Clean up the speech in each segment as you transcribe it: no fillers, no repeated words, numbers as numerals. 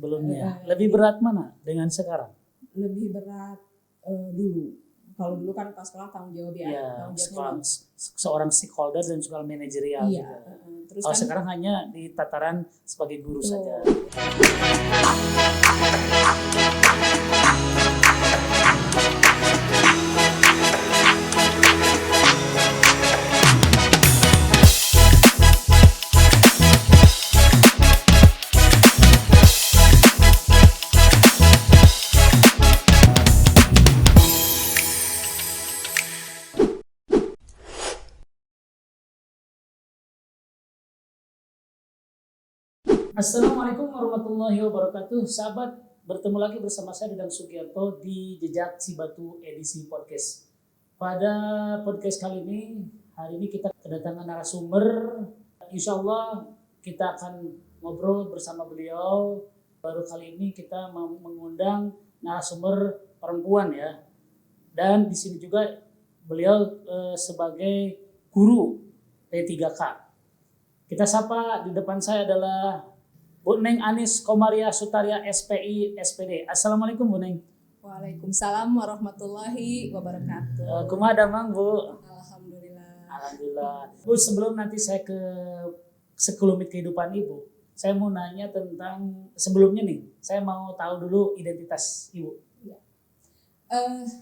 sebelumnya. Lebih berat mana dengan sekarang? Lebih berat dulu. Kalau dulu kan pas sekolah tanggung jawab ya. Ya, Tanggung seorang stakeholder dan juga manajerial. Iya. Gitu. Terus Kalau kan sekarang hanya di tataran sebagai guru saja. Assalamualaikum warahmatullahi wabarakatuh. Sahabat, bertemu lagi bersama saya Dedang Sugiarto di Jejak Cibatu edisi podcast. Pada podcast kali ini, hari ini kita kedatangan narasumber. Insya Allah kita akan ngobrol bersama beliau. Baru kali ini kita mengundang narasumber perempuan ya. Dan di sini juga beliau sebagai guru P3K. Kita sapa, di depan saya adalah Bu Neng Anis Komaria Sutaria SPI SPD. Assalamualaikum Bu Neng. Waalaikumsalam warahmatullahi wabarakatuh. Kumaha damang Bu? Alhamdulillah. Alhamdulillah. Bu, sebelum nanti saya ke sekelumit kehidupan Ibu, saya mau nanya tentang sebelumnya nih. Saya mau tahu dulu identitas Ibu.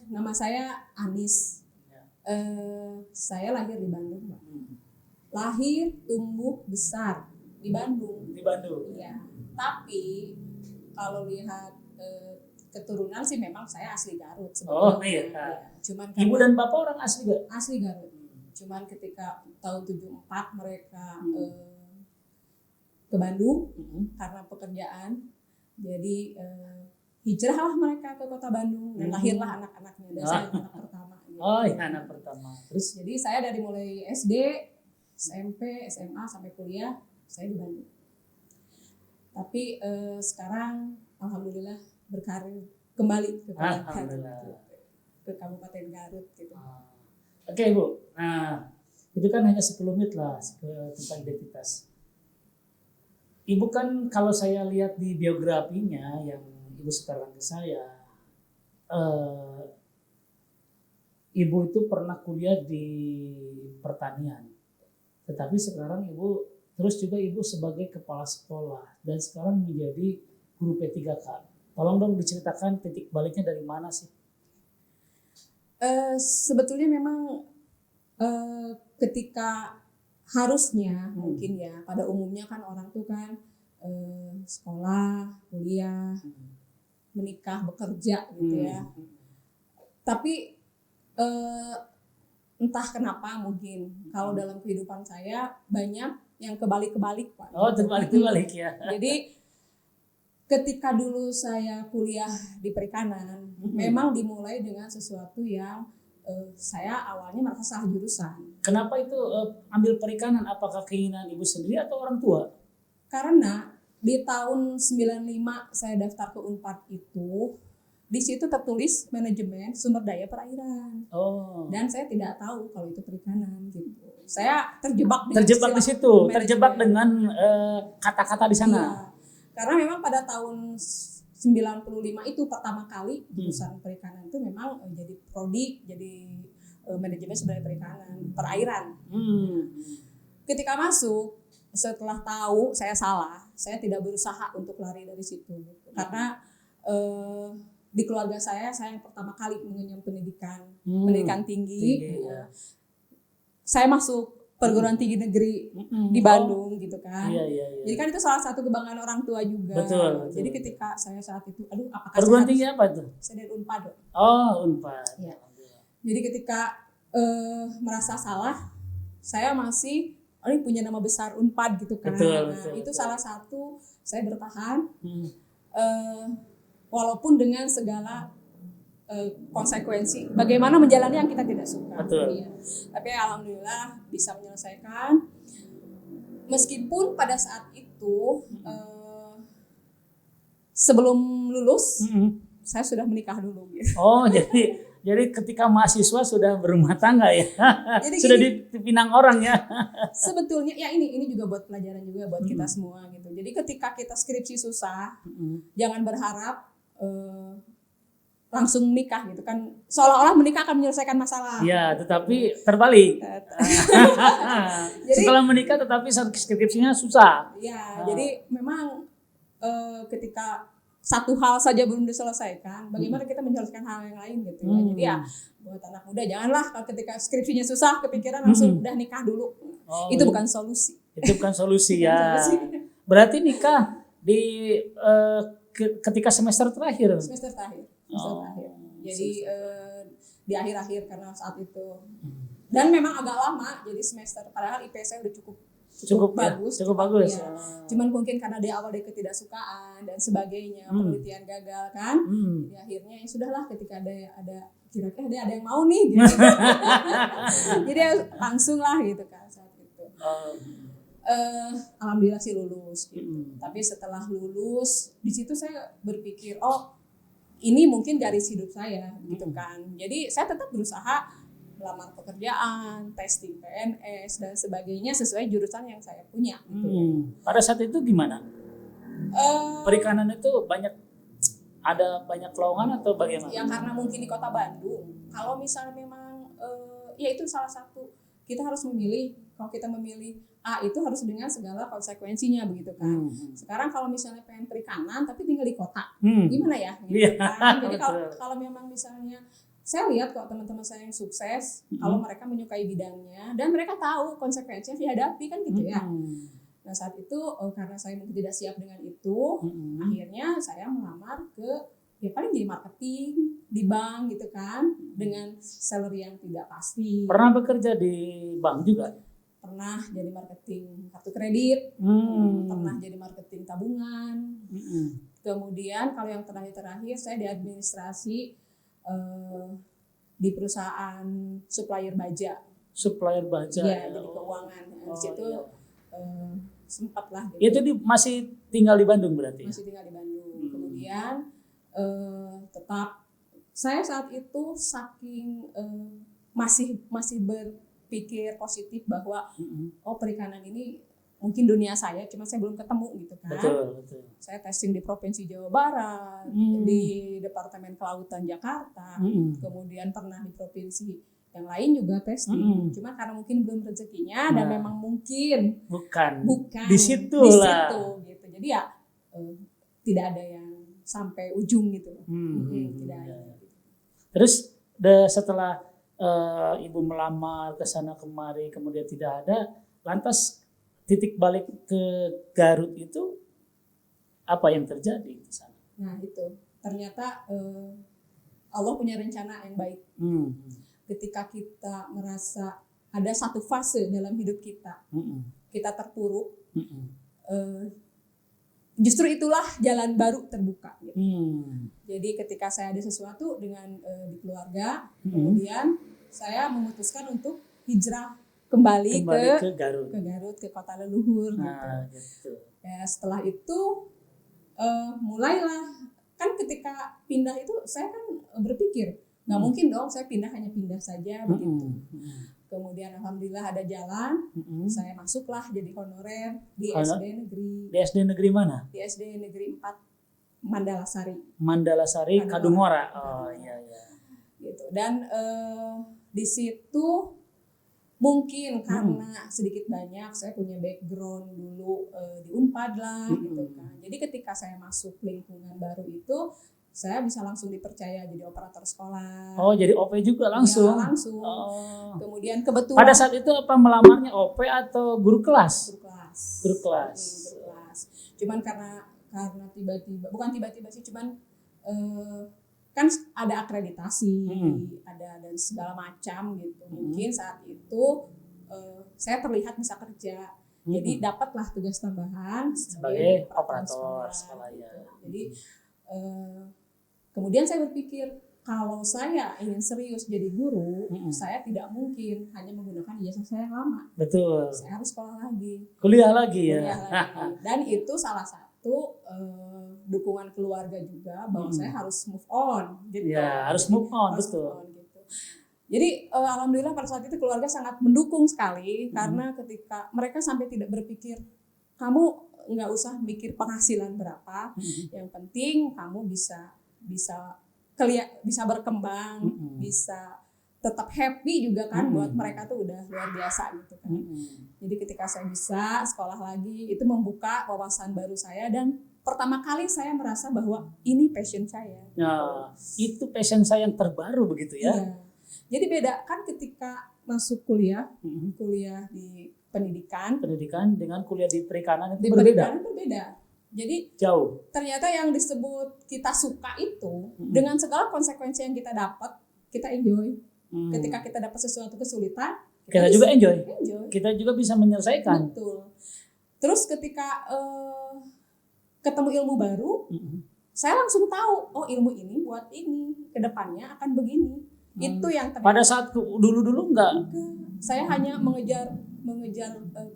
Nama saya Anis. Ya. Saya lahir di Bandung, Pak. Lahir, tumbuh, besar di Bandung. Di Bandung. Iya. Tapi kalau lihat keturunan sih memang saya asli Garut sebetulnya. Oh iya. Ya. Cuman Ibu dan Bapak orang asli gak? asli Garut. Cuman ketika tahun 74 mereka ke Bandung karena pekerjaan. Jadi hijrahlah mereka ke kota Bandung dan lahirlah anak-anaknya. Dan saya anak pertama. Gitu. Oh iya, anak pertama. Terus Jadi saya dari mulai SD, SMP, SMA sampai kuliah saya di Bandung. Tapi sekarang alhamdulillah berkarir kembali ke Kabupaten Garut gitu. Oke Bu. Nah, itu kan hanya sekelumit lah tentang identitas. Ibu kan kalau saya lihat di biografinya yang Ibu sekarang ke saya, Ibu itu pernah kuliah di pertanian. Tetapi sekarang Ibu terus juga Ibu sebagai kepala sekolah dan sekarang menjadi guru P3K. Tolong dong diceritakan titik baliknya dari mana sih? Sebetulnya memang ketika harusnya mungkin ya pada umumnya kan orang tuh kan sekolah, kuliah, menikah, bekerja gitu ya. Tapi entah kenapa mungkin kalau dalam kehidupan saya banyak yang kebalik-kebalik Pak. Oh, terbalik-balik ya. Jadi ketika dulu saya kuliah di perikanan, memang dimulai dengan sesuatu yang saya awalnya merasa salah jurusan. Kenapa itu ambil perikanan? Apakah keinginan Ibu sendiri atau orang tua? Karena di tahun 95 saya daftar ke Unpad itu, di situ tertulis manajemen sumber daya perairan. Oh. Dan saya tidak tahu kalau itu perikanan gitu. Saya terjebak di situ, terjebak dengan kata-kata di sana. Iya. Karena memang pada tahun 95 itu pertama kali jurusan perikanan itu memang jadi prodi, jadi manajemen sumber daya perikanan, perairan. Ketika masuk, setelah tahu saya salah, saya tidak berusaha untuk lari dari situ. Karena di keluarga saya yang pertama kali mengenyam pendidikan tinggi. Ya. Saya masuk perguruan tinggi negeri di Bandung gitu kan. Iya. Jadi kan itu salah satu kebanggaan orang tua juga. Betul. Jadi ketika saya saat itu, apakah perguruan tinggi apa itu? Saya dari Unpad. Oh, Unpad. Ya. Jadi ketika merasa salah, saya masih punya nama besar Unpad gitu kan. Betul. Itu salah satu saya bertahan. Walaupun dengan segala konsekuensi bagaimana menjalani yang kita tidak suka. Betul. Ya. Tapi alhamdulillah bisa menyelesaikan meskipun pada saat itu sebelum lulus saya sudah menikah dulu gitu. Oh, jadi Jadi ketika mahasiswa sudah berumah tangga ya, Jadi sudah gini, dipinang orang ya. sebetulnya ya ini juga buat pelajaran juga buat kita semua gitu. Jadi ketika kita skripsi susah, jangan berharap langsung menikah gitu kan, seolah-olah menikah akan menyelesaikan masalah. Ya, tetapi terbalik. Jadi Setelah menikah tetapi skripsinya susah. ya, jadi memang ketika satu hal saja belum diselesaikan, bagaimana kita menyelesaikan hal yang lain gitu ya. Jadi ya buat anak muda janganlah kalau ketika skripsinya susah kepikiran langsung udah nikah dulu. Oh, Itu bukan solusi. Itu bukan solusi ya. Solusi. Berarti nikah di ketika semester terakhir. Semester terakhir. Jadi di akhir-akhir karena saat itu. Dan memang agak lama jadi semester, padahal IP saya udah cukup bagus. Cukup bagus. Ya. Cuman mungkin karena di awal dia ketidaksukaan dan sebagainya, penelitian gagal kan. Jadi akhirnya ya sudahlah, ketika ada kira-kira ada yang mau nih gitu. Jadi langsung lah gitu kan saat itu. Alhamdulillah sih lulus gitu. Tapi setelah lulus di situ saya berpikir, oh ini mungkin garis hidup saya gitu kan. Jadi saya tetap berusaha melamar pekerjaan, testing PNS dan sebagainya sesuai jurusan yang saya punya. Gitu. Pada saat itu gimana? Perikanan itu ada banyak lowongan atau bagaimana? Ya karena mungkin di kota Bandung. Kalau misalnya memang ya itu salah satu, kita harus memilih. Kalau kita memilih A itu harus dengan segala konsekuensinya begitu kan. Sekarang kalau misalnya pengen perikanan tapi tinggal di kota, gimana ya? Gitu kan. Jadi kalau memang misalnya saya lihat kok teman-teman saya yang sukses, kalau mereka menyukai bidangnya dan mereka tahu konsekuensinya dihadapi kan gitu ya. Nah saat itu karena saya mungkin tidak siap dengan itu, akhirnya saya melamar ke ya paling jadi marketing di bank gitu kan, dengan salary yang tidak pasti. Pernah bekerja di bank juga? Pernah jadi marketing kartu kredit, pernah jadi marketing tabungan. Kemudian kalau yang terakhir saya di administrasi di perusahaan supplier baja. Supplier baja. Ya, jadi keuangan. Di situ sempat lah. Gitu. Itu masih tinggal di Bandung berarti? Masih tinggal di Bandung. Kemudian tetap saya saat itu saking masih berpikir positif bahwa oh perikanan ini mungkin dunia saya, cuma saya belum ketemu gitu kan. Betul. Saya testing di Provinsi Jawa Barat, di Departemen Kelautan Jakarta, kemudian pernah di provinsi yang lain juga testing. Cuma karena mungkin belum rezekinya dan memang mungkin bukan di situ gitu. Jadi ya tidak ada yang sampai ujung gitu. Tidak ada. Terus setelah ibu melamar ke sana kemari kemudian tidak ada, lantas titik balik ke Garut itu apa yang terjadi di sana? Nah itu ternyata Allah punya rencana yang baik. Ketika kita merasa ada satu fase dalam hidup kita, kita terpuruk, justru itulah jalan baru terbuka. Gitu. Jadi ketika saya ada sesuatu dengan di keluarga, kemudian saya memutuskan untuk hijrah kembali ke Garut, ke kota leluhur. Gitu. Ya, setelah itu mulailah, kan ketika pindah itu saya kan berpikir nggak mungkin dong saya hanya pindah saja begitu. Kemudian alhamdulillah ada jalan, saya masuklah jadi honorer di SD negeri. Di SD negeri mana? Di SD negeri 4 Mandalasari. Mandalasari, Kadungora. Oh iya. Gitu. Dan di situ mungkin karena sedikit banyak saya punya background dulu di Unpad lah gitu kan. Jadi ketika saya masuk lingkungan baru itu saya bisa langsung dipercaya jadi operator sekolah. Oh, jadi OP juga langsung? Ya, langsung. Oh. Kemudian kebetulan. Pada saat itu apa melamarnya OP atau guru kelas? Guru kelas. Cuman karena tiba-tiba, bukan tiba-tiba sih, cuman kan ada akreditasi, ada dan segala macam gitu. Mungkin saat itu saya terlihat bisa kerja. Jadi dapatlah tugas tambahan sebagai operator sekolah ya. Gitu. Jadi kemudian saya berpikir kalau saya ingin serius jadi guru, saya tidak mungkin hanya menggunakan ijazah saya yang lama. Betul. Saya harus sekolah lagi. Kuliah lagi ya. Dan itu salah satu satu dukungan keluarga juga bahwa saya harus move on gitu. Ya, harus move on, Harus betul. move on, gitu. Jadi alhamdulillah pada saat itu keluarga sangat mendukung sekali karena ketika mereka sampai tidak berpikir kamu nggak usah mikir penghasilan berapa, yang penting kamu bisa berkembang, bisa tetap happy juga kan, buat mereka tuh udah luar biasa gitu kan. Jadi ketika saya bisa sekolah lagi itu membuka wawasan baru saya dan pertama kali saya merasa bahwa ini passion saya. Nah, itu passion saya yang terbaru begitu ya. Iya. Jadi beda kan ketika masuk kuliah di pendidikan dengan kuliah di perikanan itu di berbeda. pendidikan berbeda. Jadi Jauh. ternyata yang disebut kita suka itu dengan segala konsekuensi yang kita dapat, kita enjoy. Ketika kita dapat sesuatu kesulitan, Kita juga enjoy. Kita Kita juga bisa menyelesaikan. betul. Terus ketika ketemu ilmu baru, saya langsung tahu, oh ilmu ini buat ini, kedepannya akan begini. Itu yang ternyata Pada saat dulu-dulu enggak. Saya hanya mengejar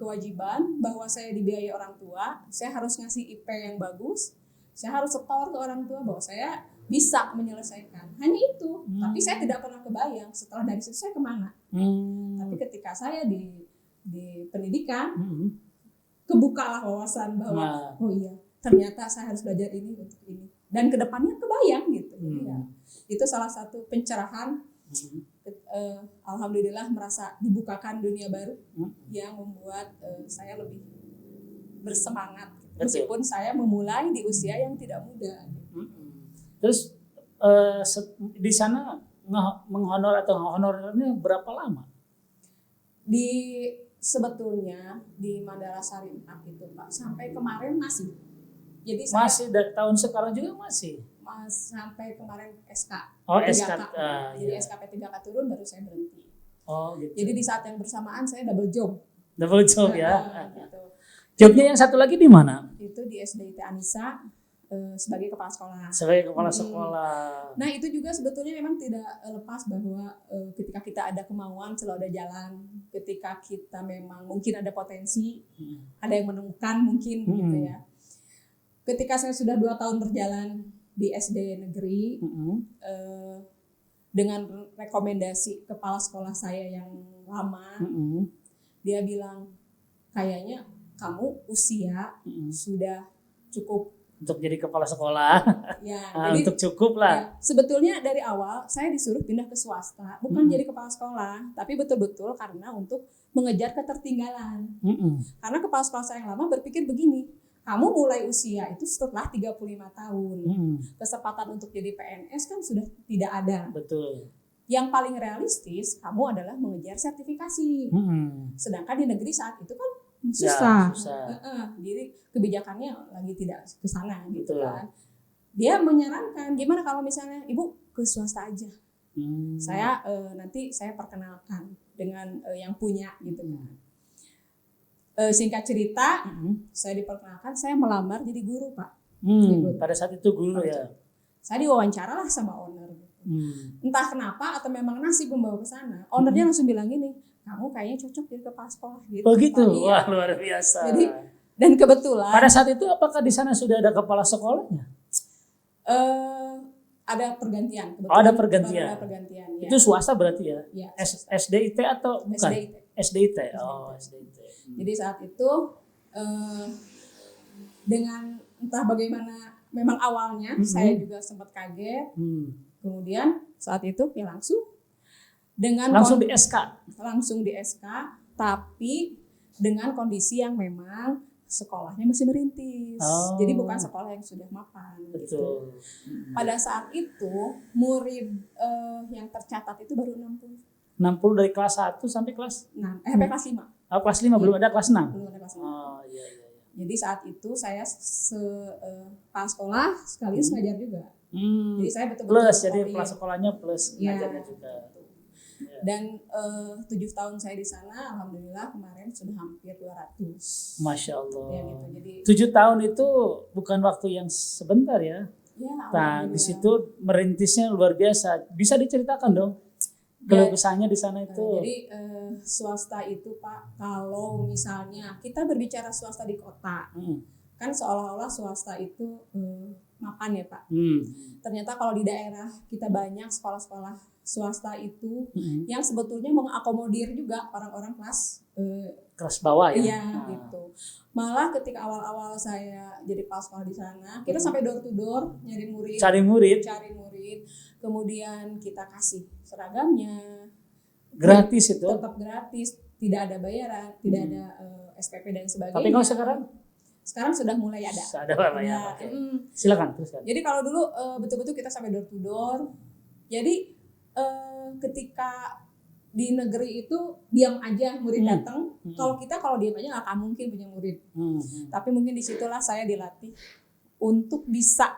kewajiban bahwa saya dibiayai orang tua, saya harus ngasih IP yang bagus, saya harus setor ke orang tua bahwa saya bisa menyelesaikan. Hanya itu. Tapi saya tidak pernah kebayang setelah dari situ saya kemana. Tapi ketika saya di pendidikan, kebukalah wawasan bahwa oh iya ternyata saya harus belajar ini untuk ini. Dan kedepannya kebayang gitu. Ya. Itu salah satu pencerahan. Alhamdulillah merasa dibukakan dunia baru yang membuat saya lebih bersemangat. Meskipun saya memulai di usia yang tidak muda. Terus di sana menghonor atau honornya berapa lama? Sebetulnya di Mandala Sarinah itu Pak sampai kemarin masih. Jadi masih dari tahun sekarang juga masih. Sampai kemarin SK. Oh, SK. Jadi SKP 3K turun baru saya berhenti. Oh, gitu. Jadi di saat yang bersamaan saya double job. Double job ya. Gitu. Jobnya yang satu lagi di mana? Itu di SDIT Anissa sebagai kepala sekolah. Sebagai kepala sekolah. Nah itu juga sebetulnya memang tidak lepas bahwa ketika kita ada kemauan selalu ada jalan. Ketika kita memang mungkin ada potensi, ada yang menemukan mungkin gitu ya. Ketika saya sudah 2 tahun berjalan di SD negeri, dengan rekomendasi kepala sekolah saya yang lama, dia bilang kayaknya kamu usia sudah cukup untuk jadi kepala sekolah. Ya, jadi, untuk cukup lah. Ya, sebetulnya dari awal saya disuruh pindah ke swasta, bukan jadi kepala sekolah, tapi betul-betul karena untuk mengejar ketertinggalan. Karena kepala sekolah saya yang lama berpikir begini, kamu mulai usia itu setelah 35 tahun. Kesempatan untuk jadi PNS kan sudah tidak ada. Betul. Yang paling realistis kamu adalah mengejar sertifikasi. Sedangkan di negeri saat itu kan susah. Jadi kebijakannya lagi tidak ke sana gitu kan. Dia menyarankan gimana kalau misalnya ibu ke swasta aja. Saya nanti saya perkenalkan dengan yang punya gitu kan. Singkat cerita, saya diperkenalkan, saya melamar jadi guru Pak. Pada saat itu guru ya. Saya diwawancara lah sama owner. Entah kenapa atau memang nasib membawa ke sana. Ownernya langsung bilang gini, kamu kayaknya cocok jadi kepala sekolah gitu. Oh gitu, wah luar biasa. Jadi, dan kebetulan. Pada saat itu apakah di sana sudah ada kepala sekolahnya? Ada pergantian. Ada pergantian. Ada pergantian. Ya. Itu swasta berarti ya? Ya. SDIT atau bukan? SDIT. Oh, SDIT. Jadi saat itu dengan entah bagaimana memang awalnya saya juga sempat kaget. Kemudian saat itu ya langsung di SK. Langsung di SK, tapi dengan kondisi yang memang sekolahnya masih merintis. Jadi bukan sekolah yang sudah mapan. Betul. Gitu. Pada saat itu murid yang tercatat itu baru 60. 60 dari kelas 1 sampai kelas 6, sampai kelas 5. Oh, kelas 5 belum ada kelas 6. Belum ada kelas 6. Oh, iya. Jadi saat itu saya pas sekolah sekaligus ngajar juga. Jadi saya betul-betul plus jadi kelas sekolahnya plus ngajarnya juga. Dan 7 tahun saya di sana, alhamdulillah kemarin sudah hampir 200. Masya Allah. Ya, gitu. Jadi 7 tahun itu bukan waktu yang sebentar ya. Nah, di situ merintisnya luar biasa. Bisa diceritakan dong keluh kesahnya di sana itu. Jadi swasta itu Pak, kalau misalnya kita berbicara swasta di kota, kan seolah-olah swasta itu mapan ya Pak. Hmm. Ternyata kalau di daerah kita banyak sekolah-sekolah swasta itu Hmm. yang sebetulnya mengakomodir juga orang-orang kelas Kelas bawah ya. iya gitu. Malah ketika awal-awal saya jadi kepala sekolah di sana, kita sampai door to door nyari murid, Cari murid kemudian kita kasih seragamnya, gratis itu. tetap gratis, tidak ada bayaran, tidak ada SPP dan sebagainya. Tapi kalau sekarang sudah mulai ada. ada apa ya? Oke. Silakan teruskan. Jadi kalau dulu betul-betul kita sampai door to door. Jadi ketika di negeri itu diam aja murid datang. Kalau diam aja nggak akan mungkin punya murid. Tapi mungkin disitulah saya dilatih untuk bisa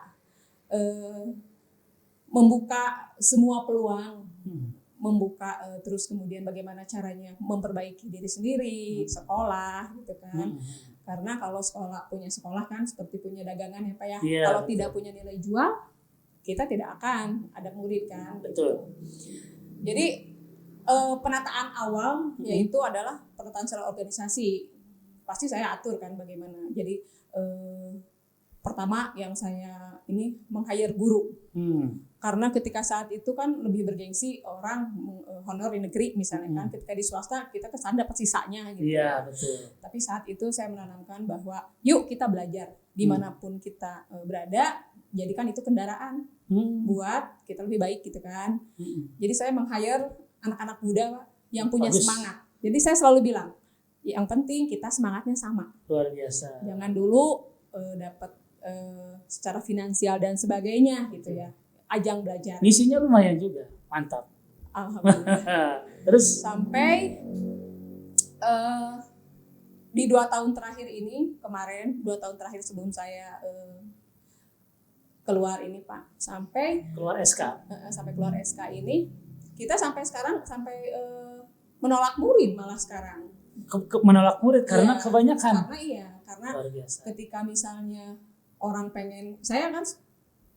membuka semua peluang, membuka terus kemudian bagaimana caranya memperbaiki diri sendiri, sekolah gitu kan. Karena kalau punya sekolah kan seperti punya dagangan ya Pak ya. Yeah, kalau tidak punya nilai jual, kita tidak akan ada murid kan. Betul. Jadi penataan awal yaitu adalah penataan secara organisasi. Pasti saya atur kan bagaimana. Jadi pertama yang saya ini meng-hire guru. Karena ketika saat itu kan lebih bergengsi orang honor di negeri misalnya kan, ketika di swasta kita kesan dapat sisanya gitu. Iya, betul. Tapi saat itu saya menanamkan bahwa yuk kita belajar dimanapun kita berada, jadikan itu kendaraan buat kita lebih baik gitu kan. Jadi saya meng-hire anak-anak muda yang punya semangat. Jadi saya selalu bilang, yang penting kita semangatnya sama. Luar biasa. Jangan dulu dapat secara finansial dan sebagainya gitu ya. Ajang belajar. Misinya lumayan juga, mantap. Alhamdulillah. Terus sampai di 2 tahun terakhir ini, kemarin 2 tahun terakhir sebelum saya keluar ini Pak, sampai keluar SK. Sampai keluar SK ini, kita sampai sekarang menolak murid malah sekarang. Menolak murid karena kebanyakan. Karena luar biasa. Ketika misalnya orang pengen, saya kan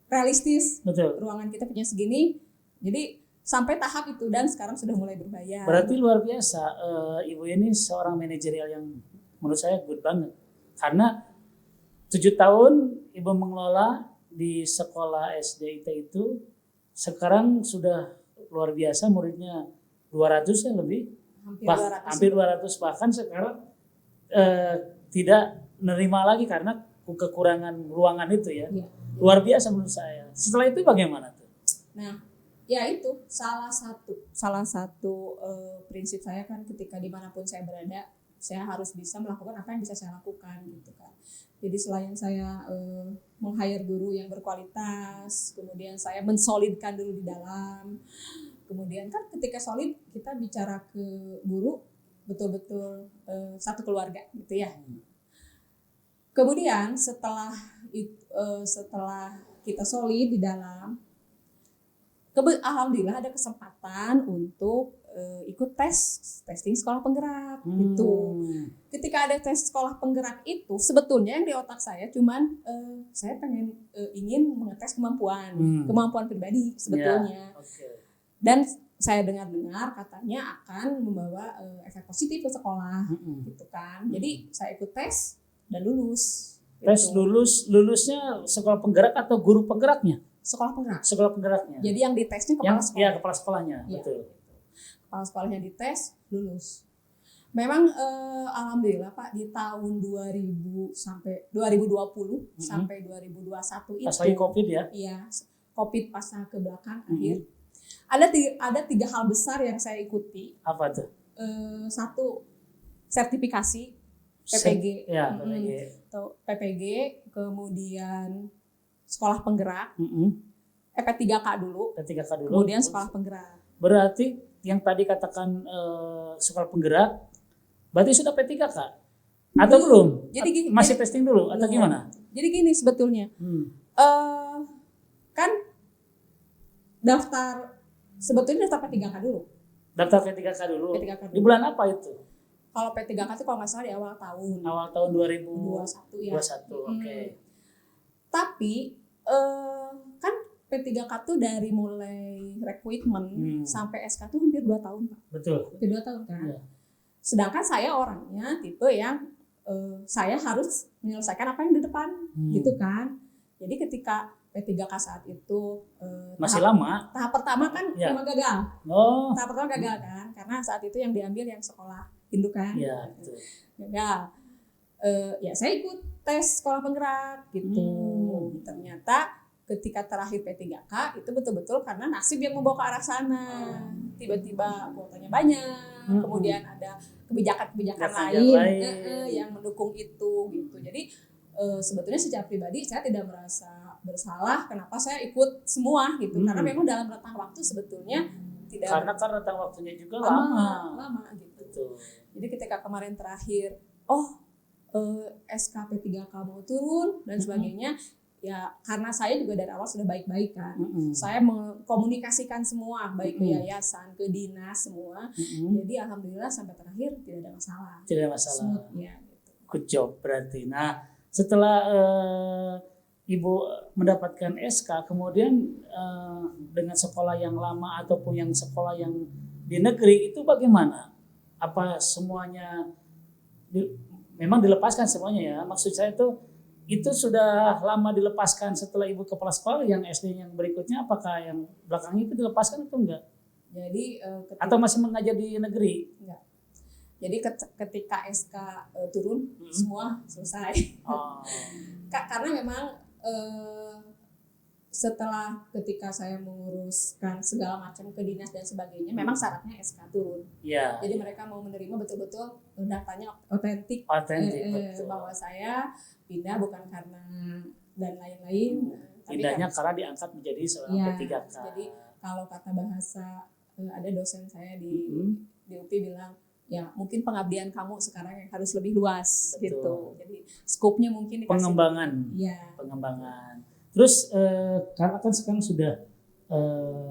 realistis, betul. Ruangan kita punya segini, jadi sampai tahap itu dan sekarang sudah mulai berbayar. Berarti luar biasa, Ibu ini seorang manajerial yang menurut saya good banget. Karena 7 tahun Ibu mengelola di sekolah SD itu, sekarang sudah luar biasa muridnya 200 ya lebih, hampir 200 bahkan sekarang tidak menerima lagi karena kekurangan ruangan itu ya. Luar biasa menurut saya. Setelah itu bagaimana tuh? Nah, ya itu salah satu prinsip saya kan ketika dimanapun saya berada, saya harus bisa melakukan apa yang bisa saya lakukan gitu kan. Jadi selain saya meng-hire guru yang berkualitas, kemudian saya mensolidkan dulu di dalam. Kemudian kan ketika solid kita bicara ke guru betul-betul satu keluarga gitu ya. Kemudian setelah kita solid di dalam, alhamdulillah ada kesempatan untuk ikut testing sekolah penggerak gitu. Ketika ada tes sekolah penggerak itu, sebetulnya yang di otak saya cuman saya ingin mengetes kemampuan pribadi sebetulnya. Dan saya dengar katanya akan membawa efek positif ke sekolah gitu kan. Jadi saya ikut tes dan lulus. Tes gitu. Lulusnya sekolah penggerak atau guru penggeraknya? Sekolah penggeraknya. Jadi yang ditesnya kepala sekolah. Iya, kepala sekolahnya. Ya. Betul. Kepala sekolahnya dites, lulus. Memang alhamdulillah Pak di tahun 2020 sampai 2021 itu. Pas lagi Covid ya? Iya, Covid pas ke belakang akhir. Ada 3 hal besar yang saya ikuti. Apa tuh? 1 sertifikasi PPG. PPG, kemudian sekolah penggerak. P3K dulu. Kemudian sekolah penggerak. Berarti yang tadi katakan sekolah penggerak, berarti sudah P3K? Atau belum? Jadi masih testing dulu atau gimana? Jadi gini sebetulnya. Kan sebetulnya daftar P3K dulu. Daftar P3K dulu. Di bulan apa itu? Kalau P3K itu kalau nggak salah di awal tahun. Awal tahun 2021 ya. 21, Oke. Tapi kan P3K tuh dari mulai rekrutmen sampai SK tuh hampir 2 tahun Pak. Betul. Hampir 2 tahun kan. Ya. Sedangkan saya orangnya tipe yang saya harus menyelesaikan apa yang di depan gitu kan. Jadi ketika P3K saat itu masih lama. Tahap pertama kan Ya. memang gagal. Oh. Tahap pertama gagal kan, karena saat itu yang diambil yang sekolah induk kan. Ya, betul. Gagal. Ya saya ikut tes sekolah penggerak gitu. Ternyata ketika terakhir P3K itu betul-betul karena nasib yang membawa ke arah sana. Tiba-tiba kuotanya banyak, kemudian ada kebijakan-kebijakan lain yang mendukung itu gitu. Jadi sebetulnya secara pribadi saya tidak merasa bersalah kenapa saya ikut semua gitu, karena memang dalam rentang waktu sebetulnya tidak karena rentang waktunya juga lama gitu. Betul. Jadi ketika kemarin terakhir SK P3K mau turun dan sebagainya, ya karena saya juga dari awal sudah baik-baik kan. Saya mengkomunikasikan semua, baik ke yayasan, ke dinas semua. Jadi alhamdulillah sampai terakhir tidak ada masalah. Tidak ada masalah. Smooth ya gitu. Good job berarti. Nah, setelah Ibu mendapatkan SK, kemudian dengan sekolah yang lama ataupun yang sekolah yang di negeri itu bagaimana? Apa semuanya memang dilepaskan semuanya ya? Maksud saya itu sudah lama dilepaskan setelah Ibu kepala sekolah, yang SD yang berikutnya apakah yang belakangnya itu dilepaskan atau enggak? Jadi atau masih mengajar di negeri? Enggak. Jadi ketika SK turun semua selesai. Karena memang setelah ketika saya menguruskan segala macam ke dinas dan sebagainya, memang syaratnya SK turun. Ya. Jadi mereka mau menerima betul-betul datanya otentik, bahwa saya pindah bukan karena dan lain-lain. Pindahnya karena diangkat menjadi seorang P3K. Jadi kalau kata bahasa ada dosen saya di UPI bilang, ya mungkin pengabdian kamu sekarang yang harus lebih luas. Betul. Gitu. Jadi skopnya mungkin dikasih pengembangan. Ya. Pengembangan. Terus karena kan sekarang sudah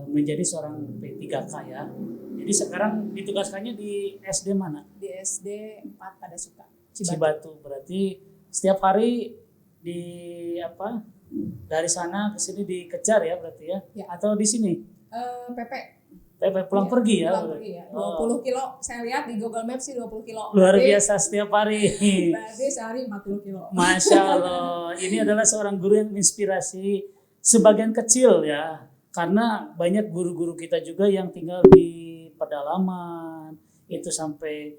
menjadi seorang P3K ya. Jadi sekarang ditugaskannya di SD mana? Di SD 4 pada Suka. Cibatu. Berarti setiap hari dari sana ke sini dikejar ya berarti ya? Atau di sini? PP pulang pergi ya? Pulang pergi ya. 20 kilo, saya lihat di Google Maps sih 20 kilo. Luar biasa setiap hari. Berarti sehari 40 kilo. Masya Allah. Ini adalah seorang guru yang menginspirasi sebagian kecil ya. Karena banyak guru-guru kita juga yang tinggal di pedalaman. Itu sampai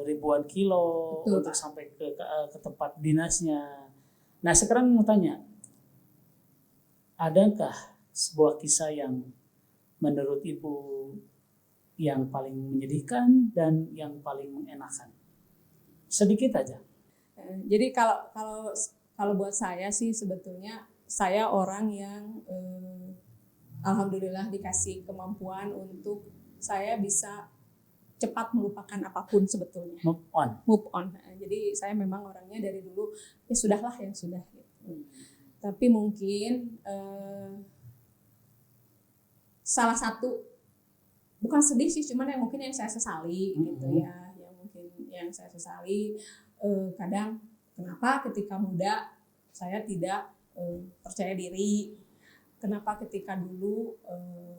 ribuan kilo. Betul, untuk sampai ke tempat dinasnya. Nah sekarang mau tanya. Adakah sebuah kisah yang menurut Ibu yang paling menyedihkan dan yang paling mengenakan? Sedikit aja. Jadi kalau buat saya sih sebetulnya saya orang yang alhamdulillah dikasih kemampuan untuk saya bisa cepat melupakan apapun sebetulnya. Move on. Jadi saya memang orangnya dari dulu ya sudahlah yang sudah. Gitu. Tapi mungkin salah satu, bukan sedih sih, cuman yang mungkin yang saya sesali gitu ya, yang saya sesali kadang kenapa ketika muda saya tidak percaya diri, kenapa ketika dulu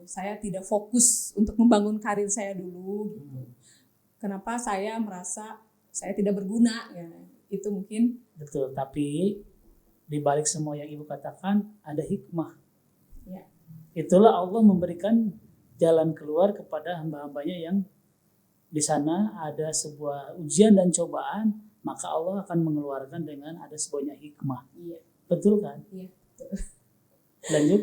saya tidak fokus untuk membangun karir saya dulu gitu, kenapa saya merasa saya tidak berguna ya, itu mungkin. Betul, tapi di balik semua yang Ibu katakan ada hikmah. Ya. Itulah Allah memberikan jalan keluar kepada hamba-hambanya yang di sana ada sebuah ujian dan cobaan, maka Allah akan mengeluarkan dengan ada sebuah hikmah. Iya. Betul kan? Iya, betul. Lanjut.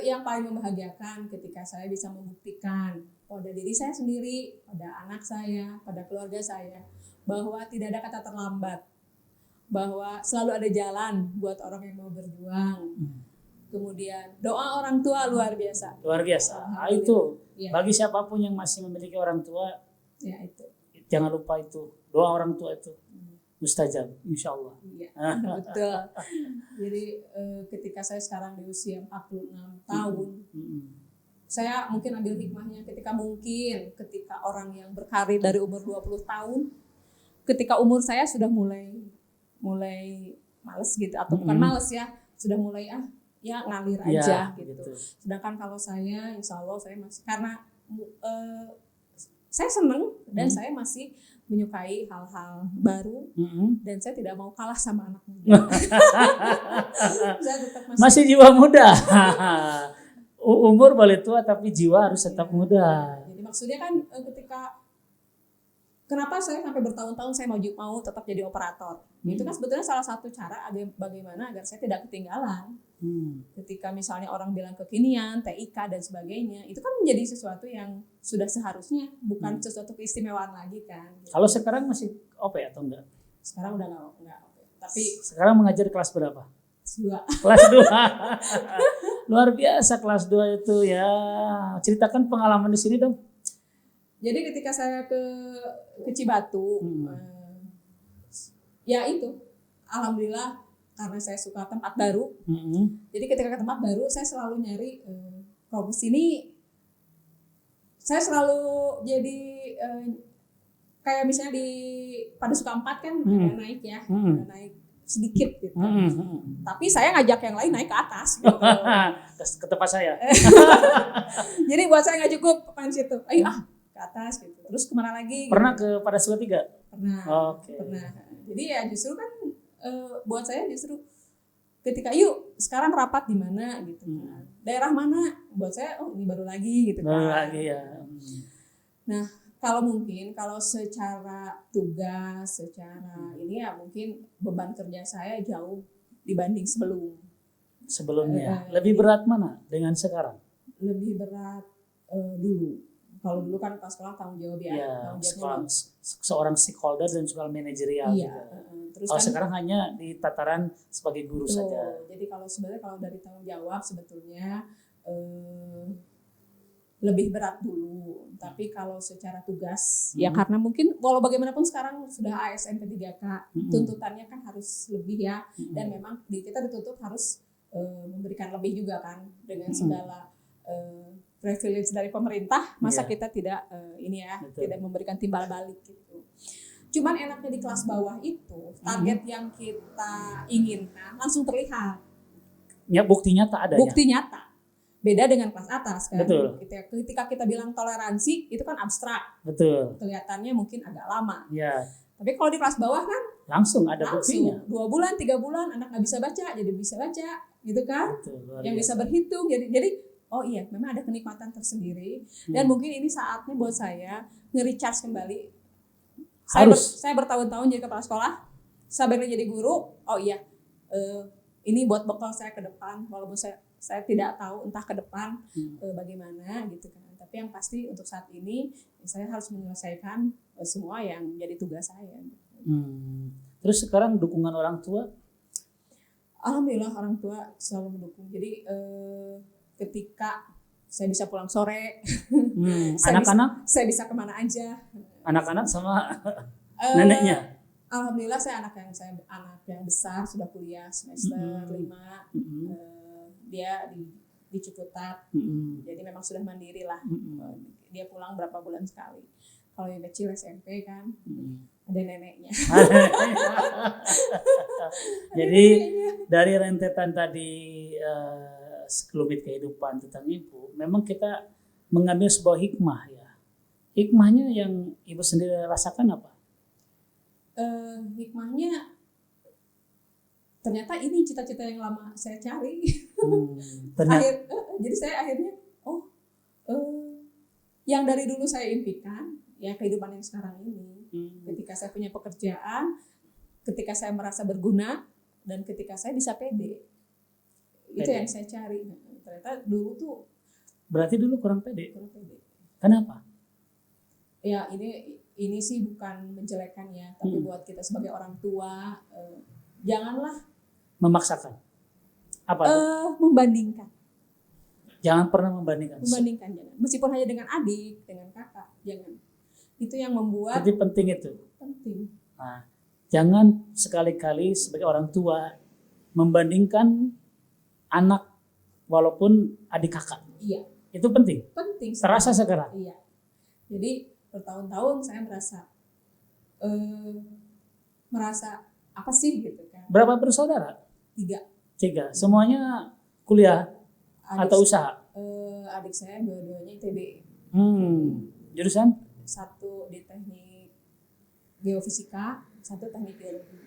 Yang paling membahagiakan ketika saya bisa membuktikan pada diri saya sendiri, pada anak saya, pada keluarga saya, bahwa tidak ada kata terlambat, bahwa selalu ada jalan buat orang yang mau berjuang. Kemudian doa orang tua luar biasa. Luar biasa. Itu ya. Bagi siapapun yang masih memiliki orang tua, ya itu. Jangan lupa itu. Doa orang tua itu mustajab, insya Allah. Iya, betul. Jadi ketika saya sekarang di usia 46 tahun, saya mungkin ambil hikmahnya ketika orang yang berkarir dari umur 20 tahun, ketika umur saya sudah mulai males gitu, atau bukan males ya, sudah mulai ya ngalir aja gitu. Sedangkan kalau saya insya Allah saya masih, karena saya senang dan saya masih menyukai hal-hal baru dan saya tidak mau kalah sama anak muda. Saya tetap masih jiwa muda. Umur boleh tua tapi jiwa harus tetap muda. Jadi maksudnya kan ketika kenapa saya sampai bertahun-tahun saya mau tetap jadi operator. Itu kan sebetulnya salah satu cara bagaimana agar saya tidak ketinggalan. Ketika misalnya orang bilang kekinian, TIK dan sebagainya, itu kan menjadi sesuatu yang sudah seharusnya, bukan sesuatu keistimewaan lagi kan. Kalau sekarang masih OP atau enggak? Sekarang udah enggak OP. Tapi sekarang mengajar kelas berapa? Kelas 2. Luar biasa kelas 2 itu ya. Ceritakan pengalaman di sini dong. Jadi ketika saya ke Cibatu, ya itu, alhamdulillah karena saya suka tempat baru. Jadi ketika ke tempat baru, saya selalu nyari kalau kesini, saya selalu jadi kayak misalnya di Padusuka 4 kan ada naik ya, ada naik sedikit gitu. Tapi saya ngajak yang lain naik ke atas gitu. Ke tempat saya. Jadi buat saya nggak cukup main situ. Ayo ke atas gitu. Terus kemana lagi? Pernah gitu. ke Padusuka 3? Pernah. Okay. Pernah. Jadi ya justru kan buat saya justru ketika yuk sekarang rapat di mana gitu kan. Daerah mana? Buat saya ini baru lagi gitu kan. Baru lagi ya. Nah, kalau secara tugas, secara ini ya mungkin beban kerja saya jauh dibanding sebelumnya. Lebih berat mana dengan sekarang? Lebih berat dulu. Kalau dulu kan pas sekolah tanggung jawab ya. Seorang stakeholder dan juga manajerial. Iya. Terus kalau kan, sekarang hanya di tataran sebagai guru saja. Jadi kalau dari tanggung jawab sebetulnya lebih berat dulu. Tapi kalau secara tugas ya karena mungkin walau bagaimanapun sekarang sudah ASN P3K, tuntutannya kan harus lebih ya. Dan memang kita dituntut harus memberikan lebih juga kan dengan segala privilege dari pemerintah, masa kita tidak tidak memberikan timbal balik gitu. Cuman enaknya di kelas bawah itu target yang kita inginkan langsung terlihat. Ya bukti nyata adanya. Bukti nyata. Beda dengan kelas atas kan. Betul. Ketika kita bilang toleransi itu kan abstrak. Betul. Kelihatannya mungkin agak lama. Ya. Tapi kalau di kelas bawah kan langsung ada buktinya. 2 bulan, 3 bulan anak nggak bisa baca jadi bisa baca gitu kan. Betul, yang bisa berhitung jadi oh iya memang ada kenikmatan tersendiri dan mungkin ini saatnya buat saya nge-recharge kembali. Saya bertahun-tahun jadi kepala sekolah, saya balik jadi guru. Oh iya, ini buat bekal saya ke depan. Walaupun saya tidak tahu entah ke depan bagaimana gitu kan. Tapi yang pasti untuk saat ini saya harus menyelesaikan semua yang jadi tugas saya. Terus sekarang dukungan orang tua? Alhamdulillah orang tua selalu mendukung. Jadi ketika saya bisa pulang sore, anak-anak? Saya bisa kemana aja. Anak-anak sama neneknya? Alhamdulillah saya anak yang besar sudah kuliah semester 5. Dia di Ciputat. Jadi memang sudah mandiri lah. Dia pulang berapa bulan sekali. Kalau yang kecil SMP kan ada neneknya. Jadi dari rentetan tadi sekelumit kehidupan tentang ibu, memang kita mengambil sebuah hikmah ya. Hikmahnya yang ibu sendiri rasakan apa? Hikmahnya ternyata ini cita-cita yang lama saya cari. Jadi saya akhirnya yang dari dulu saya impikan ya kehidupan yang sekarang ini. Ketika saya punya pekerjaan, ketika saya merasa berguna dan ketika saya bisa pede. Itu yang saya cari. Ternyata dulu tuh. Berarti dulu kurang pede. Kenapa? Ya ini sih bukan menjelekan ya, tapi buat kita sebagai orang tua janganlah memaksakan. Apa? Membandingkan. Jangan pernah membandingkan. Jangan. Meskipun hanya dengan adik, dengan kakak, jangan. Itu yang membuat. Jadi penting itu. Penting. Nah, jangan sekali-kali sebagai orang tua membandingkan anak walaupun adik kakak. Iya. Itu penting. Penting. Terasa sekarang. Iya. Jadi bertahun-tahun saya merasa apa sih gitu kan. Berapa bersaudara? 3. Semuanya kuliah atau usaha? Adik saya dua-duanya ITB. Jurusan? satu di teknik geofisika, satu teknik geologi.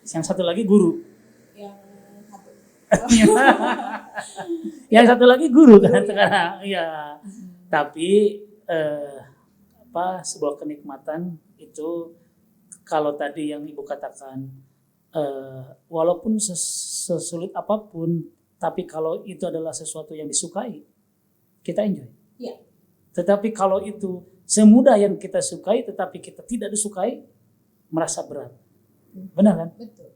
Yang satu lagi guru. Yang satu Yang satu lagi guru kan Guru, sekarang. Ya. Tapi sebuah kenikmatan itu kalau tadi yang Ibu katakan walaupun sesulit apapun, tapi kalau itu adalah sesuatu yang disukai, kita enjoy. Iya. Tetapi kalau itu semudah yang kita sukai tetapi kita tidak disukai, merasa berat. Benar kan? Betul.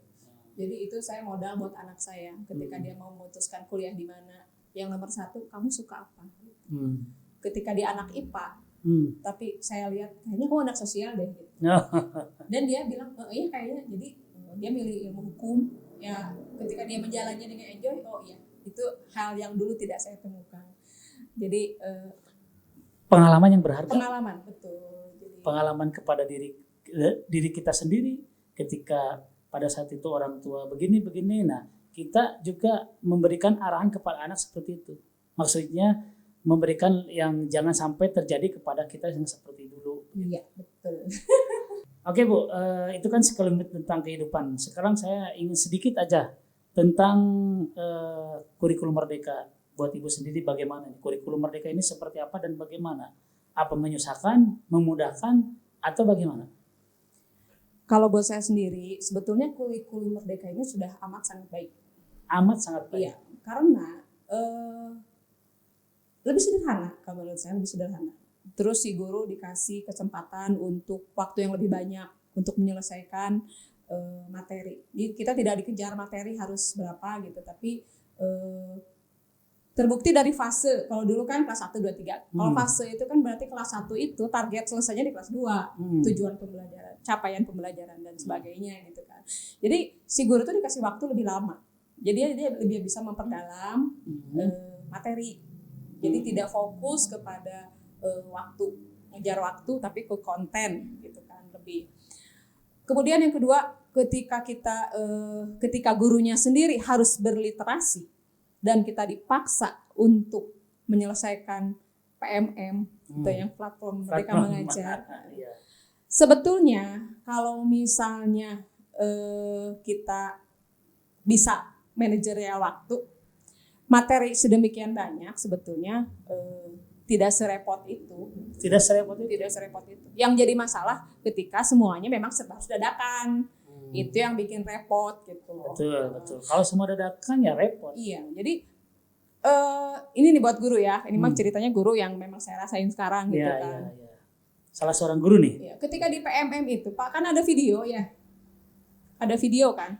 Jadi itu saya modal buat anak saya ketika dia mau memutuskan kuliah di mana. Yang nomor satu, kamu suka apa? Ketika dia anak IPA, tapi saya lihat kayaknya kamu anak sosial deh. Gitu. Dan dia bilang, iya kayaknya. Jadi dia milih ilmu hukum. Ya, ketika dia menjalannya dengan enjoy, oh iya, itu hal yang dulu tidak saya temukan. Jadi pengalaman yang berharga. Pengalaman, betul. Jadi, pengalaman kepada diri kita sendiri ketika pada saat itu orang tua begini. Nah, kita juga memberikan arahan kepada anak seperti itu. Maksudnya memberikan yang jangan sampai terjadi kepada kita yang seperti dulu. Iya, betul. Oke Bu, itu kan sekelumit tentang kehidupan. Sekarang saya ingin sedikit aja tentang kurikulum Merdeka. Buat Ibu sendiri bagaimana nih? Kurikulum Merdeka ini seperti apa dan bagaimana? Apa menyusahkan, memudahkan, atau bagaimana? Kalau buat saya sendiri, sebetulnya kurikulum Merdeka ini sudah amat sangat baik. Amat sangat baik. Iya, karena lebih sederhana, kalau menurut saya lebih sederhana. Terus si guru dikasih kesempatan untuk waktu yang lebih banyak untuk menyelesaikan materi. Jadi kita tidak dikejar materi harus berapa gitu, tapi terbukti dari fase. Kalau dulu kan kelas 1, 2, 3. Kalau fase itu kan berarti kelas 1 itu target selesainya di kelas 2. Tujuan pembelajaran, capaian pembelajaran dan sebagainya gitu kan. Jadi si guru itu dikasih waktu lebih lama. Jadi dia lebih bisa memperdalam materi. Jadi tidak fokus kepada waktu, ngejar waktu tapi ke konten gitu kan lebih. Kemudian yang kedua, ketika gurunya sendiri harus berliterasi dan kita dipaksa untuk menyelesaikan PMM atau yang platform Merdeka Mengajar. Sebetulnya kalau misalnya kita bisa manajerial waktu, materi sedemikian banyak sebetulnya tidak serepot itu. Tidak serepot itu. Yang jadi masalah ketika semuanya memang serba dadakan. Itu yang bikin repot gitu. Betul. Kalau semua dadakan ya repot. Iya, jadi ini nih buat guru ya. Ini mah ceritanya guru yang memang saya rasain sekarang gitu kan. Iya. Salah seorang guru nih. Iya, ketika di PMM itu, Pak, kan ada video ya. Ada video kan.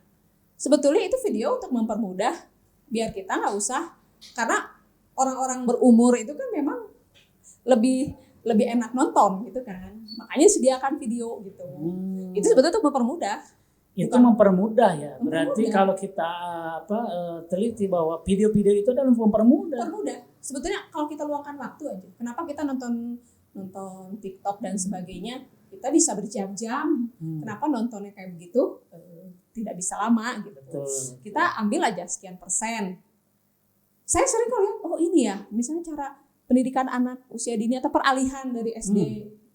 Sebetulnya itu video untuk mempermudah biar kita nggak usah, karena orang-orang berumur itu kan memang lebih enak nonton gitu kan. Makanya sediakan video gitu. Itu sebetulnya untuk mempermudah. Itu mempermudah ya. Berarti kalau kita teliti bahwa video-video itu adalah mempermudah. Sebetulnya kalau kita luangkan waktu aja. Kenapa kita nonton TikTok dan sebagainya? Kita bisa berjam-jam. Kenapa nontonnya kayak begitu? Tidak bisa lama gitu. Betul. Kita ambil aja sekian persen. Saya sering kalau lihat, oh ini ya, misalnya cara pendidikan anak usia dini atau peralihan dari SD.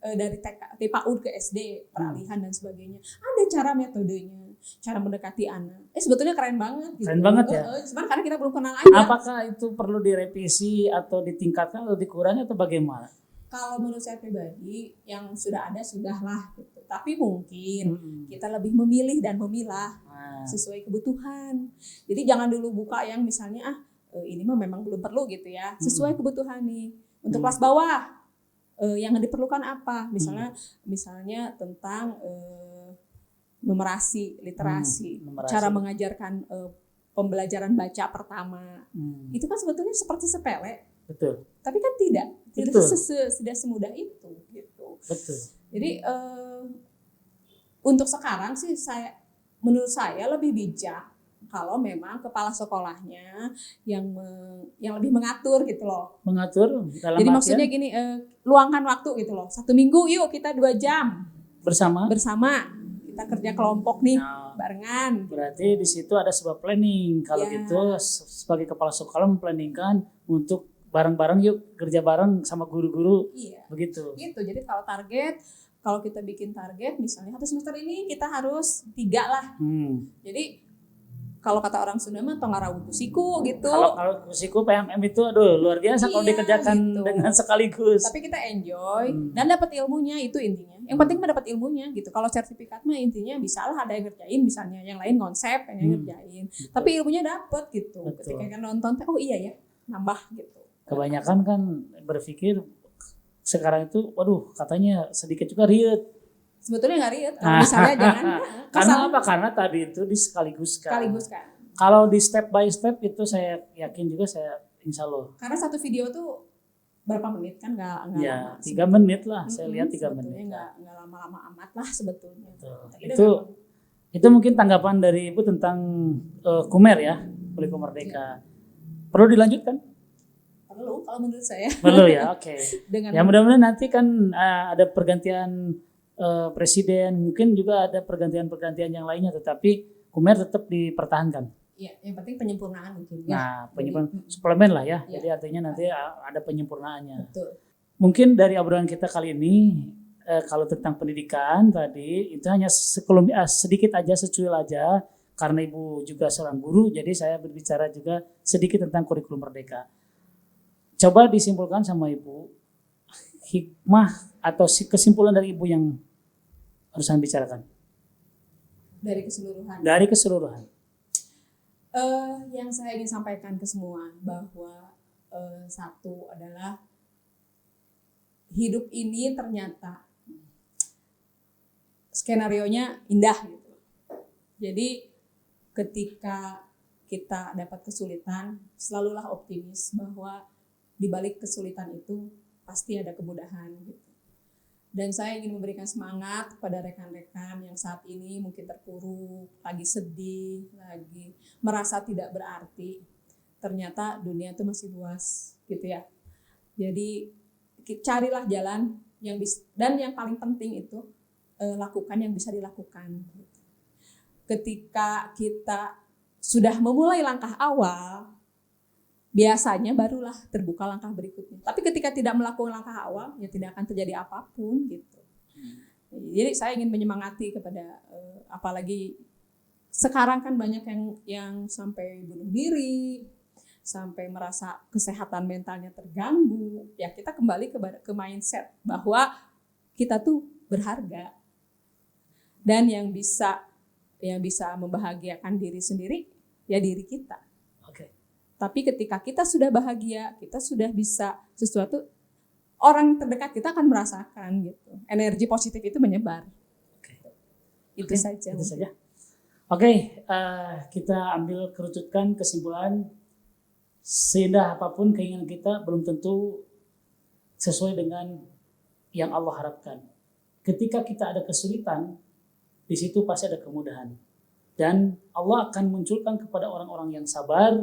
Dari TK, PAUD ke SD, peralihan dan sebagainya. Ada cara metodenya, cara mendekati anak. Sebetulnya keren banget. Gitu. Keren banget ya. Cuman karena kita belum kenal aja. Apakah itu perlu direvisi atau ditingkatkan atau dikurangi atau bagaimana? Kalau menurut saya pribadi, yang sudah ada sudahlah. Gitu. Tapi mungkin kita lebih memilih dan memilah sesuai kebutuhan. Jadi jangan dulu buka yang misalnya ini mah memang belum perlu gitu ya. Sesuai kebutuhan nih. Untuk kelas bawah. Yang diperlukan apa? Misalnya tentang numerasi, literasi, cara mengajarkan pembelajaran baca pertama. Itu kan sebetulnya seperti sepele. Betul. Tapi kan tidak semudah itu gitu. Betul. Jadi untuk sekarang sih menurut saya lebih bijak kalau memang kepala sekolahnya yang lebih mengatur gitu loh. Mengatur dalam jadi maksudnya gini, luangkan waktu gitu loh. 1 minggu yuk kita 2 jam bersama. Kita kerja kelompok nih, barengan. Berarti di situ ada sebuah planning. Kalau gitu sebagai kepala sekolah memplanningkan untuk bareng-bareng yuk, kerja bareng sama guru-guru. Iya. Begitu. Gitu. Jadi kalau kita bikin target misalnya 1 semester ini kita harus 3 lah. Jadi kalau kata orang Sunda mah tongarawu kusiku gitu. Kalau kusiku PMM itu aduh luar biasa kalau dikerjakan gitu. dengan sekaligus. Tapi kita enjoy dan dapat ilmunya, itu intinya. Yang penting mah dapat ilmunya gitu. Kalau sertifikat mah intinya bisalah ada yang ngerjain misalnya, yang lain konsep, yang ngerjain. Tapi ilmunya dapat gitu. Betul. Ketika kan nonton oh iya ya, nambah gitu. Kebanyakan kan berpikir sekarang itu waduh katanya sedikit juga riet. Sebetulnya nggak riet, kalau misalnya jangan. Karena apa? Karena tadi itu disekaligus kan. Kalau di step by step itu saya yakin juga insya Allah. Karena satu video tuh berapa menit kan nggak ya, lama. 3 menit lah, saya lihat 3 menit. Nggak lama-lama amat lah sebetulnya. Itu mungkin tanggapan dari Ibu tentang Kumer ya, Kurikulum Merdeka. Perlu dilanjutkan? Perlu, kalau menurut saya. Perlu ya, oke. Ya mudah-mudahan nanti kan ada pergantian presiden, mungkin juga ada pergantian yang lainnya, tetapi Kumer tetap dipertahankan. Iya, yang penting penyempurnaan mungkin. Nah, penyempurnaan suplemen lah ya. Jadi artinya nanti ada penyempurnaannya. Betul. Mungkin dari obrolan kita kali ini, kalau tentang pendidikan tadi itu hanya sedikit aja, secuil aja, karena Ibu juga seorang guru, jadi saya berbicara juga sedikit tentang Kurikulum Merdeka. Coba disimpulkan sama Ibu, hikmah atau kesimpulan dari Ibu yang harus Anda bicarakan. Dari keseluruhan. Yang saya ingin sampaikan ke semua bahwa satu adalah hidup ini ternyata skenarionya indah gitu. Jadi ketika kita dapat kesulitan, selalulah optimis bahwa di balik kesulitan itu pasti ada kemudahan gitu. Dan saya ingin memberikan semangat kepada rekan-rekan yang saat ini mungkin terpuruk, lagi sedih, lagi merasa tidak berarti. Ternyata dunia itu masih luas gitu ya. Jadi carilah jalan yang dan yang paling penting itu lakukan yang bisa dilakukan. Ketika kita sudah memulai langkah awal, biasanya barulah terbuka langkah berikutnya. Tapi ketika tidak melakukan langkah awal, ya tidak akan terjadi apapun gitu. Jadi saya ingin menyemangati kepada apalagi sekarang kan banyak yang sampai bunuh diri, sampai merasa kesehatan mentalnya terganggu. Ya kita kembali ke mindset bahwa kita tuh berharga. Dan yang bisa membahagiakan diri sendiri ya diri kita. Tapi ketika kita sudah bahagia, kita sudah bisa sesuatu, orang terdekat kita akan merasakan gitu. Energi positif itu menyebar. Itu saja. Kita ambil kerucutkan kesimpulan, seindah apapun keinginan kita belum tentu sesuai dengan yang Allah harapkan. Ketika kita ada kesulitan, di situ pasti ada kemudahan. Dan Allah akan munculkan kepada orang-orang yang sabar,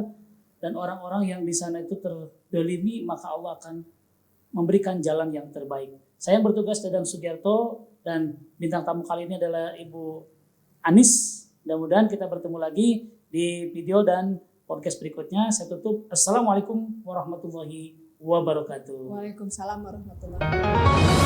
dan orang-orang yang di sana itu terdolimi, maka Allah akan memberikan jalan yang terbaik. Saya yang bertugas Dadang Sugiarto dan bintang tamu kali ini adalah Ibu Anis. Mudah-mudahan kita bertemu lagi di video dan podcast berikutnya. Saya tutup. Assalamualaikum warahmatullahi wabarakatuh. Waalaikumsalam warahmatullahi wabarakatuh.